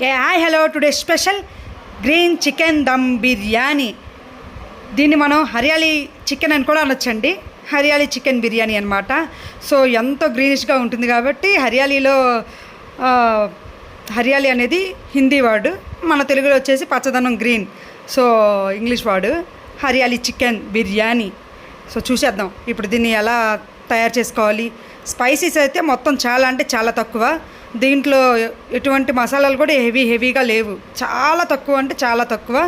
Hi hello today special green chicken dum biryani. దీన్ని మనం Hariyali chicken అని కూడా అనొచ్చండి. హరియాలి చికెన్ బిర్యానీ అనమాట. సో ఎంతో గ్రీనిష్గా ఉంటుంది కాబట్టి హరియాలీలో హరియాలి అనేది హిందీ వర్డ్, మన తెలుగులో వచ్చేసి పచ్చదనం green. So English word Hariyali chicken biryani. So చూసేద్దాం ఇప్పుడు దీన్ని ఎలా తయారు చేసుకోవాలి. స్పైసీస్ అయితే మొత్తం చాలా అంటే చాలా తక్కువ. దీంట్లో ఎటువంటి మసాలాలు కూడా హెవీగా లేవు. చాలా తక్కువ అంటే చాలా తక్కువ.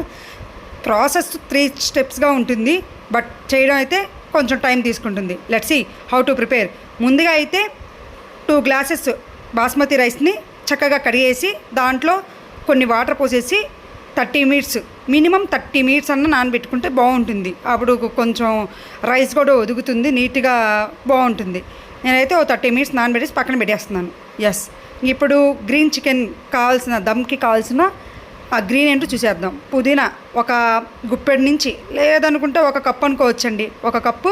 ప్రాసెస్ 3 స్టెప్స్గా ఉంటుంది, బట్ చేయడం అయితే కొంచెం టైం తీసుకుంటుంది. Let's see how to prepare. ముందుగా అయితే 2 గ్లాసెస్ బాస్మతి రైస్ని చక్కగా కడిగేసి దాంట్లో కొన్ని వాటర్ పోసేసి 30 మినిట్స్, మినిమం 30 మినిట్స్ అన్న నానబెట్టుకుంటే బాగుంటుంది. అప్పుడు కొంచెం రైస్ కూడా ఒదుగుతుంది, నీట్గా బాగుంటుంది. నేనైతే 30 మినిట్స్ నానబెట్టేసి పక్కన పెట్టేస్తున్నాను. ఎస్, ఇప్పుడు గ్రీన్ చికెన్ కావాల్సిన దమ్కి కావాల్సిన ఆ గ్రీన్ ఏంటో చూసేద్దాం. పుదీనా ఒక గుప్పెడు నుంచి, లేదనుకుంటే 1 కప్పు అనుకోవచ్చండి. 1 కప్పు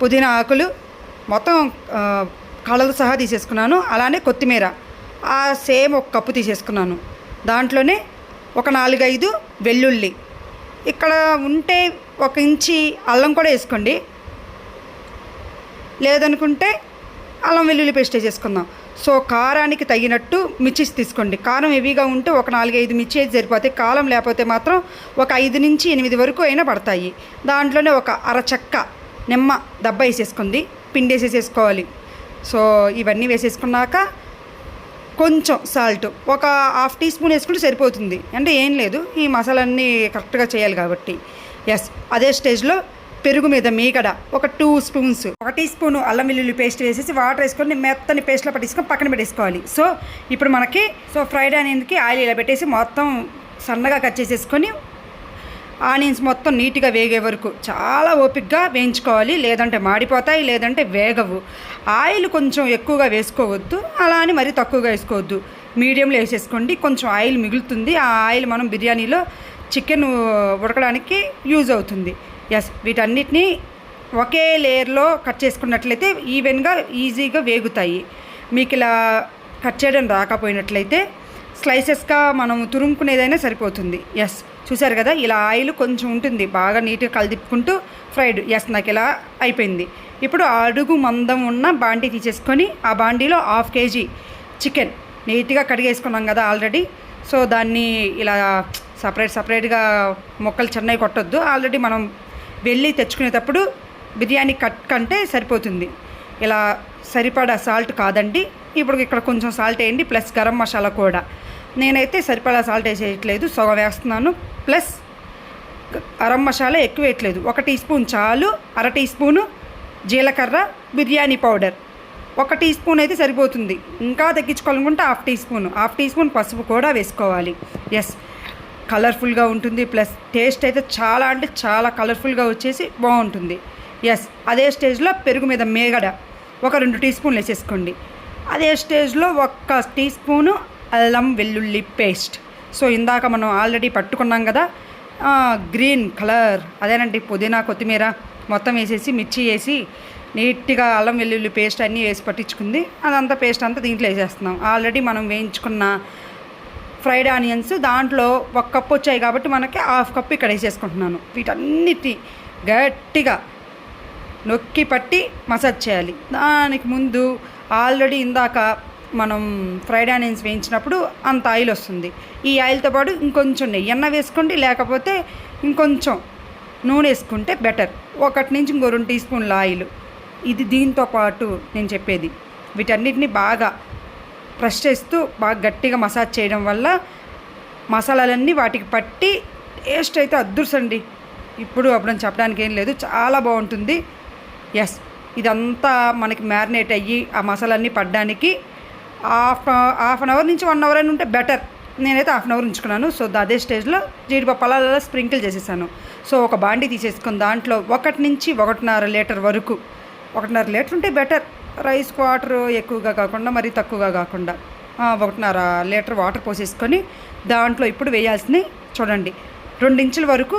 పుదీనా ఆకులు మొత్తం కళలు సహా తీసేసుకున్నాను. అలానే కొత్తిమీర సేమ్ 1 కప్పు తీసేసుకున్నాను. దాంట్లోనే ఒక 4-5 వెల్లుల్లి, ఇక్కడ ఉంటే 1 ఇంచి అల్లం కూడా వేసుకోండి, లేదనుకుంటే అల్లం వెల్లుల్లి పేస్ట్ వేసేసుకుందాం. సో కారానికి తగినట్టు మిర్చీస్ తీసుకోండి. కారం హెవీగా ఉంటే ఒక 4-5 మిర్చి అయితే సరిపోతాయి. కారం లేకపోతే మాత్రం ఒక 5 నుంచి 8 వరకు అయినా పడతాయి. దాంట్లోనే ఒక అరచక్క నిమ్మ దెబ్బ వేసేసుకుంది, పిండి వేసేసుకోవాలి. సో ఇవన్నీ వేసేసుకున్నాక కొంచెం సాల్ట్ ఒక 1/2 టీ స్పూన్ వేసుకుంటే సరిపోతుంది. అంటే ఏం లేదు, ఈ మసాలన్నీ కరెక్ట్గా చేయాలి కాబట్టి. ఎస్, అదే స్టేజ్లో పెరుగు మీద మీగడ ఒక 2 స్పూన్స్, 1 టీ స్పూను అల్లం వెల్లుల్లి పేస్ట్ వేసేసి వాటర్ వేసుకొని మెత్తని పేస్ట్లో పట్టేసుకొని పక్కన పెట్టేసుకోవాలి. సో ఇప్పుడు మనకి ఫ్రైడ్ ఆనియన్కి ఆయిల్ ఇలా పెట్టేసి మొత్తం సన్నగా కట్ చేసేసుకొని ఆనియన్స్ మొత్తం నీట్గా వేగే వరకు చాలా ఓపిక్గా వేయించుకోవాలి, లేదంటే మాడిపోతాయి, లేదంటే వేగవు. ఆయిల్ కొంచెం ఎక్కువగా వేసుకోవద్దు, అలా అని మరీ తక్కువగా వేసుకోవద్దు, మీడియంలో వేసేసుకోండి. కొంచెం ఆయిల్ మిగులుతుంది, ఆ ఆయిల్ మనం బిర్యానీలో చికెన్ ఉడకడానికి యూజ్ అవుతుంది. ఎస్, వీటన్నిటినీ ఒకే లేయర్లో కట్ చేసుకున్నట్లయితే ఈవెన్గా ఈజీగా వేగుతాయి. మీకు ఇలా కట్ చేయడం రాకపోయినట్లయితే స్లైసెస్గా మనం తురుముకునేదైనా సరిపోతుంది. ఎస్, చూసారు కదా, ఇలా ఆయిల్ కొంచెం ఉంటుంది, బాగా నీట్గా కలిదిప్పుకుంటూ ఫ్రైడ్. ఎస్, నాకు ఇలా అయిపోయింది. ఇప్పుడు అడుగు మందం ఉన్న బాండీ తీసేసుకొని ఆ బాండీలో 1/2 kg చికెన్ నీట్గా కడిగేసుకున్నాం కదా ఆల్రెడీ. సో దాన్ని ఇలా సపరేట్గా ముక్కలు చిన్నవి కొట్టొద్దు. ఆల్రెడీ మనం వెళ్ళి తెచ్చుకునేటప్పుడు బిర్యానీ కట్ కంటే సరిపోతుంది. ఇలా సరిపడా సాల్ట్ కాదండి, ఇప్పుడు ఇక్కడ కొంచెం సాల్ట్ వేయండి, ప్లస్ గరం మసాలా కూడా. నేనైతే సరిపడా సాల్ట్ వేసేయట్లేదు, సగం వేస్తున్నాను. ప్లస్ గరం మసాలా ఎక్కువ వేయట్లేదు, 1 టీ స్పూన్ చాలు. 1/2 టీ స్పూను జీలకర్ర బిర్యానీ పౌడర్, 1 టీ స్పూన్ అయితే సరిపోతుంది. ఇంకా తగ్గించుకోవాలనుకుంటే 1/2 టీ స్పూన్ పసుపు కూడా వేసుకోవాలి. ఎస్, కలర్ఫుల్గా ఉంటుంది, ప్లస్ టేస్ట్ అయితే చాలా అంటే చాలా కలర్ఫుల్గా వచ్చేసి బాగుంటుంది. ఎస్, అదే స్టేజ్లో పెరుగు మీద మేగడ ఒక 2 టీ స్పూన్లు వేసేసుకోండి. అదే స్టేజ్లో 1 టీ స్పూను అల్లం వెల్లుల్లి పేస్ట్. సో ఇందాక మనం ఆల్రెడీ పట్టుకున్నాం కదా గ్రీన్ కలర్, అదేనండి పుదీనా కొత్తిమీర మొత్తం వేసేసి మిర్చి వేసి నీట్గా అల్లం వెల్లుల్లి పేస్ట్ అన్నీ వేసి పట్టించుకుంది. అదంతా పేస్ట్ అంతా దీంట్లో వేసేస్తున్నాం. ఆల్రెడీ మనం వేయించుకున్న ఫ్రైడ్ ఆనియన్స్ దాంట్లో 1 కప్పు వచ్చాయి కాబట్టి మనకి 1/2 కప్పు ఇక్కడ వేసేసుకుంటున్నాను. వీటన్నిటి గట్టిగా నొక్కి పట్టి మసాజ్ చేయాలి. దానికి ముందు ఆల్రెడీ ఇందాక మనం ఫ్రైడ్ ఆనియన్స్ వేయించినప్పుడు అంత ఆయిల్ వస్తుంది. ఈ ఆయిల్తో పాటు ఇంకొంచెం నెయ్యి వేసుకోండి, లేకపోతే ఇంకొంచెం నూనె వేసుకుంటే బెటర్. 1 నుంచి ఇంకో 2 టీ స్పూన్ల ఆయిల్. ఇది దీంతో పాటు నేను చెప్పేది, వీటన్నిటిని బాగా ప్రెస్ చేస్తూ బాగా గట్టిగా మసాజ్ చేయడం వల్ల మసాలాలన్నీ వాటికి పట్టి టేస్ట్ అయితే అద్దుర్సండి. అప్పుడు చెప్పడానికి ఏం లేదు, చాలా బాగుంటుంది. ఎస్, ఇదంతా మనకి మ్యారినేట్ అయ్యి ఆ మసాలన్నీ పడడానికి హాఫ్ అన్ అవర్ నుంచి 1 అవర్ అని ఉంటే బెటర్. నేనైతే 1/2 అవర్ ఉంచుకున్నాను. సో అదే స్టేజ్లో జీడిపప్పు అలా స్ప్రింకిల్ చేసేసాను. సో ఒక బాండీ తీసేసుకుని దాంట్లో 1 నుంచి 1.5 లీటర్ వరకు, 1.5 లీటర్ ఉంటే బెటర్. రైస్కి వాటర్ ఎక్కువగా కాకుండా మరీ తక్కువగా కాకుండా 1.5 లీటర్ వాటర్ పోసేసుకొని దాంట్లో ఇప్పుడు వేయాల్సినవి చూడండి. 2 ఇంచుల వరకు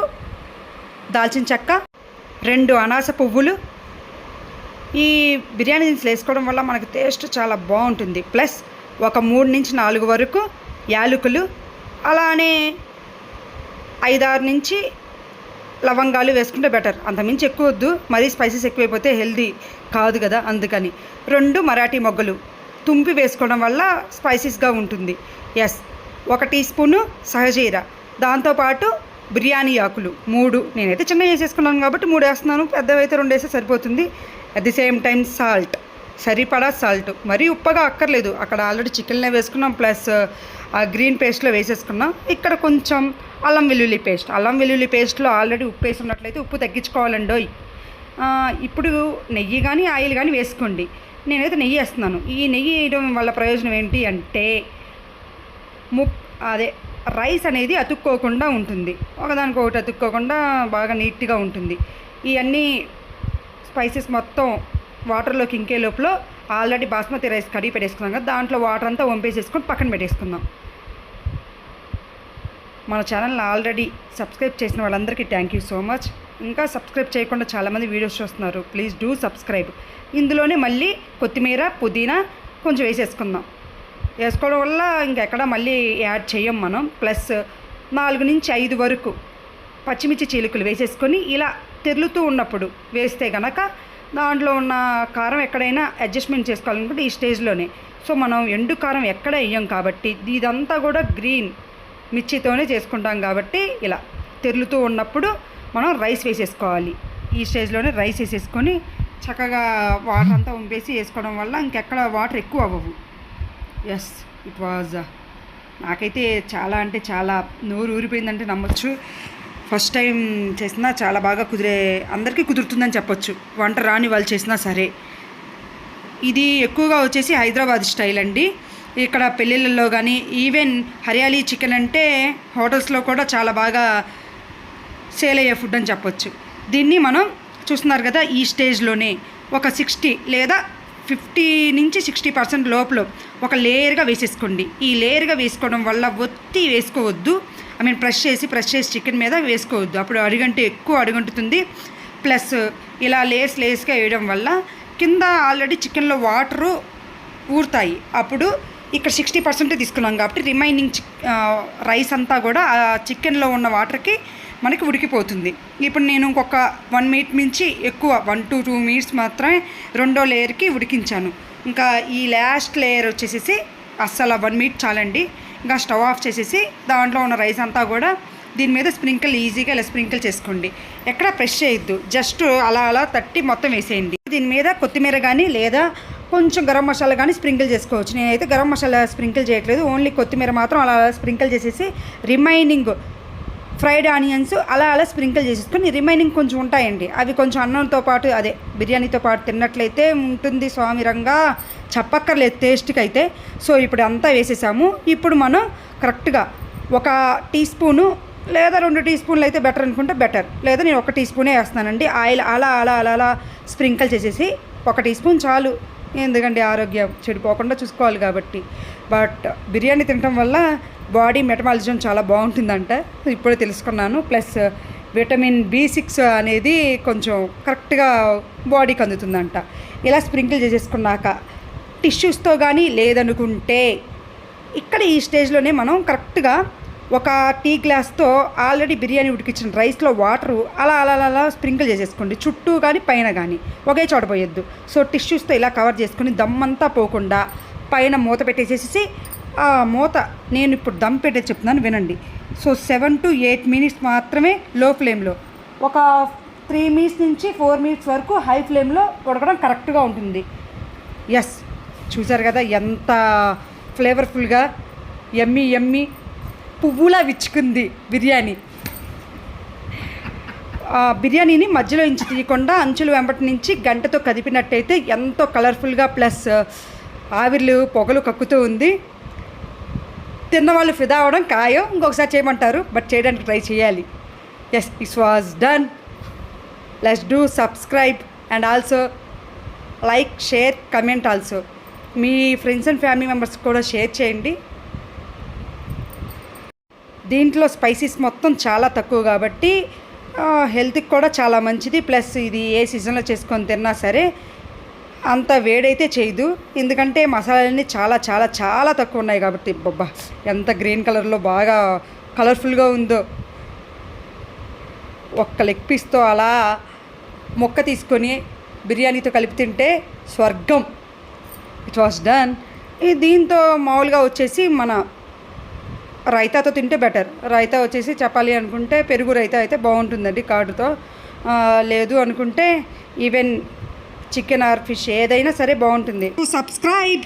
దాల్చిన చెక్క, 2 అనాస పువ్వులు. ఈ బిర్యానీ దినుసులు వేసుకోవడం వల్ల మనకి టేస్ట్ చాలా బాగుంటుంది. ప్లస్ ఒక 3 నుంచి 4 వరకు యాలకులు, అలానే 5-6 నుంచి లవంగాలు వేసుకుంటే బెటర్. అంతమించి ఎక్కువ వద్దు, మరీ స్పైసెస్ ఎక్కువైపోతే హెల్దీ కాదు కదా, అందుకని. 2 మరాఠీ మొగ్గలు తుంపి వేసుకోవడం వల్ల స్పైసీస్గా ఉంటుంది. 1 టీ స్పూను సహజీర, దాంతోపాటు బిర్యానీ ఆకులు 3. నేనైతే చిన్న వేసేసుకున్నాను కాబట్టి 3 వేస్తున్నాను, పెద్దవైతే 2 వేస్తే సరిపోతుంది. At the same time salt, సరిపడా సాల్ట్, మరీ ఉప్పగా అక్కర్లేదు. అక్కడ ఆల్రెడీ చికెన్లో వేసుకున్నాం, ప్లస్ ఆ గ్రీన్ పేస్ట్లో వేసేసుకున్నాం. ఇక్కడ కొంచెం అల్లం వెల్లుల్లి పేస్ట్లో ఆల్రెడీ ఉప్పు వేసి ఉన్నట్లయితే ఉప్పు తగ్గించుకోవాలండోయ్. ఇప్పుడు నెయ్యి కానీ ఆయిల్ కానీ వేసుకోండి. నేనైతే నెయ్యి వేస్తున్నాను. ఈ నెయ్యి వేయడం వల్ల ప్రయోజనం ఏంటి అంటే అదే రైస్ అనేది అతుక్కోకుండా ఉంటుంది, ఒకదానికొకటి అతుక్కోకుండా బాగా నీట్గా ఉంటుంది. ఇవన్నీ స్పైసెస్ మొత్తం వాటర్లోకి ఇంకే లోపల ఆల్రెడీ బాస్మతి రైస్ కడిగి పెట్టేసుకున్నాం కదా, దాంట్లో వాటర్ అంతా వంపేసేసుకొని పక్కన పెట్టేసుకుందాం. మన ఛానల్ని ఆల్రెడీ సబ్స్క్రైబ్ చేసిన వాళ్ళందరికీ థ్యాంక్ యూ సో మచ్. ఇంకా సబ్స్క్రైబ్ చేయకుండా చాలామంది వీడియోస్ చూస్తున్నారు, ప్లీజ్ డూ సబ్స్క్రైబ్. ఇందులోనే మళ్ళీ కొత్తిమీర, పుదీనా కొంచెం వేసేసుకుందాం. వేసుకోవడం వల్ల ఇంకెక్కడ మళ్ళీ యాడ్ చేయం మనం. ప్లస్ 4 నుంచి 5 వరకు పచ్చిమిర్చి చీలికలు వేసేసుకొని ఇలా తెరులుతూ ఉన్నప్పుడు వేస్తే కనుక దాంట్లో ఉన్న కారం ఎక్కడైనా అడ్జస్ట్మెంట్ చేసుకోవాలనుకుంటే ఈ స్టేజ్లోనే. సో మనం ఎండు కారం ఎక్కడ వేయం కాబట్టి ఇదంతా కూడా గ్రీన్ మిర్చితోనే చేసుకుంటాం కాబట్టి ఇలా తెరులుతూ ఉన్నప్పుడు మనం రైస్ వేసేసుకోవాలి. ఈ స్టేజ్లోనే రైస్ వేసేసుకొని చక్కగా వాటర్ అంతా వంపేసి వేసుకోవడం వల్ల ఇంకెక్కడ వాటర్ ఎక్కువ అవ్వవు. ఇట్ వాజ్ నాకైతే చాలా అంటే చాలా నోరు ఊరిపోయిందంటే నమ్మొచ్చు. ఫస్ట్ టైం చేసినా చాలా బాగా అందరికీ కుదురుతుందని చెప్పొచ్చు, వంట రాని వాళ్ళు చేసినా సరే. ఇది ఎక్కువగా వచ్చేసి హైదరాబాద్ స్టైల్ అండి. ఇక్కడ పెళ్ళిళ్ళల్లో కానీ ఈవెన్ హరియాలీ చికెన్ అంటే హోటల్స్లో కూడా చాలా బాగా సేల్ అయ్యే ఫుడ్ అని చెప్పొచ్చు. దీన్ని మనం చూస్తున్నారు కదా, ఈ స్టేజ్లోనే ఒక 60 లేదా 50 నుంచి 60% లోపల ఒక లేయర్గా వేసేసుకోండి. ఈ లేయర్గా వేసుకోవడం వల్ల ఒత్తి వేసుకోవద్దు, ప్రెస్ చేసి చికెన్ మీద వేసుకోవద్దు, అప్పుడు ఎక్కువ అడుగంటుతుంది. ప్లస్ ఇలా లేస్గా వేయడం వల్ల కింద ఆల్రెడీ చికెన్లో వాటరు ఊరుతాయి. అప్పుడు ఇక్కడ 60% తీసుకున్నాం కాబట్టి రిమైనింగ్ రైస్ అంతా కూడా ఆ చికెన్లో ఉన్న వాటర్కి మనకి ఉడికిపోతుంది. ఇప్పుడు నేను ఇంకొక 1 మినిట్ నుంచి ఎక్కువ 1 to 2 మినిట్స్ మాత్రమే రెండో లేయర్కి ఉడికించాను. ఇంకా ఈ లాస్ట్ లేయర్ వచ్చేసి అస్సలు 1 మినిట్ చాలండి. ఇంకా స్టవ్ ఆఫ్ చేసేసి దాంట్లో ఉన్న రైస్ అంతా కూడా దీని మీద ఈజీగా ఇలా స్ప్రింకిల్ చేసుకోండి. ఎక్కడ ప్రెస్ చేయొద్దు, జస్ట్ అలా తట్టి మొత్తం వేసేయండి. దీని మీద కొత్తిమీర కానీ లేదా కొంచెం గరం మసాలా కానీ స్ప్రింకిల్ చేసుకోవచ్చు. నేనైతే గరం మసాలా స్ప్రింకిల్ చేయట్లేదు, ఓన్లీ కొత్తిమీర మాత్రం అలా స్ప్రింకిల్ చేసేసి రిమైనింగ్ ఫ్రైడ్ ఆనియన్స్ అలా స్ప్రింకిల్ చేసేసుకొని రిమైనింగ్ కొంచెం ఉంటాయండి, అవి కొంచెం అన్నంతో పాటు అదే బిర్యానీతో పాటు తిన్నట్లయితే ఉంటుంది స్వామిరంగా, చెప్పక్కర్లేదు టేస్ట్కి అయితే. సో ఇప్పుడు అంతా వేసేసాము. ఇప్పుడు మనం కరెక్ట్గా 1 టీ స్పూను లేదా 2 టీ స్పూన్లు అయితే బెటర్ అనుకుంటే బెటర్, లేదా నేను 1 టీ స్పూనే వేస్తున్నానండి. ఆయిల్ అలా స్ప్రింకిల్ చేసేసి 1 టీ స్పూన్ చాలు, ఎందుకంటే ఆరోగ్యం చెడిపోకుండా చూసుకోవాలి కాబట్టి. బట్ బిర్యానీ తినడం వల్ల బాడీ మెటబాలిజం చాలా బాగుంటుందంట, ఇప్పుడే తెలుసుకున్నాను. ప్లస్ విటమిన్ B6 అనేది కొంచెం కరెక్ట్గా బాడీకి అందుతుందంట. ఇలా స్ప్రింకిల్ చేసేసుకున్నాక టిష్యూస్తో కానీ లేదనుకుంటే ఇక్కడ ఈ స్టేజ్లోనే మనం కరెక్ట్గా 1 టీ గ్లాస్తో ఆల్రెడీ బిర్యానీ ఉడికించిన రైస్లో వాటరు అలా స్ప్రింకిల్ చేసేసుకోండి, చుట్టూ కానీ పైన కానీ, ఒకే చోట పోయొద్దు. సో టిష్యూస్తో ఇలా కవర్ చేసుకొని దమ్మంతా పోకుండా పైన మూత పెట్టేసేసి ఆ మూత నేను ఇప్పుడు దమ్ పెట్టే చెప్తున్నాను వినండి. సో 7 to 8 మినిట్స్ మాత్రమే లో ఫ్లేమ్లో, ఒక 3 మినిట్స్ నుంచి 4 మినిట్స్ వరకు హై ఫ్లేమ్లో ఉడకడం కరెక్ట్గా ఉంటుంది. చూసారు కదా ఎంత ఫ్లేవర్ఫుల్గా యమ్మీ పువ్వులా విచ్చుకుంది బిర్యానీ. బిర్యానీని మధ్యలో ఇంచి తీయకుండా అంచులు వెంబటి నుంచి గంటతో కదిపినట్టయితే ఎంతో కలర్ఫుల్గా ప్లస్ ఆవిర్లు పొగలు కక్కుతూ ఉంది. తిన్నవాళ్ళు ఫిదా అవ్వడం ఖాయం, ఇంకొకసారి చేయమంటారు, బట్ చేయడానికి ట్రై చేయాలి. It's was done. Let's do subscribe and also like, share, comment also. Me friends and family members కూడా షేర్ చేయండి. దీంట్లో స్పైసీస్ మొత్తం చాలా తక్కువ కాబట్టి హెల్త్కి కూడా చాలా మంచిది. ప్లస్ ఇది ఏ సీజన్లో చేసుకొని తిన్నా సరే అంత వేడైతే చేయదు, ఎందుకంటే మసాలాలన్నీ చాలా చాలా చాలా తక్కువ ఉన్నాయి కాబట్టి. బొబ్బా ఎంత గ్రీన్ కలర్లో బాగా కలర్ఫుల్గా ఉందో. ఒక్క లెగ్ పీస్తో అలా మొక్క తీసుకొని బిర్యానీతో కలిపి తింటే స్వర్గం. It was done. దీంతో మామూలుగా వచ్చేసి మన రైతాతో తింటే బెటర్. రైతా వచ్చేసి చెప్పాలి అనుకుంటే పెరుగు రైతా అయితే బాగుంటుందండి కాటుతో. లేదు అనుకుంటే ఈవెన్ చికెన్ ఆర్ ఫిష్ ఏదైనా సరే బాగుంటుంది. సబ్స్క్రైబ్.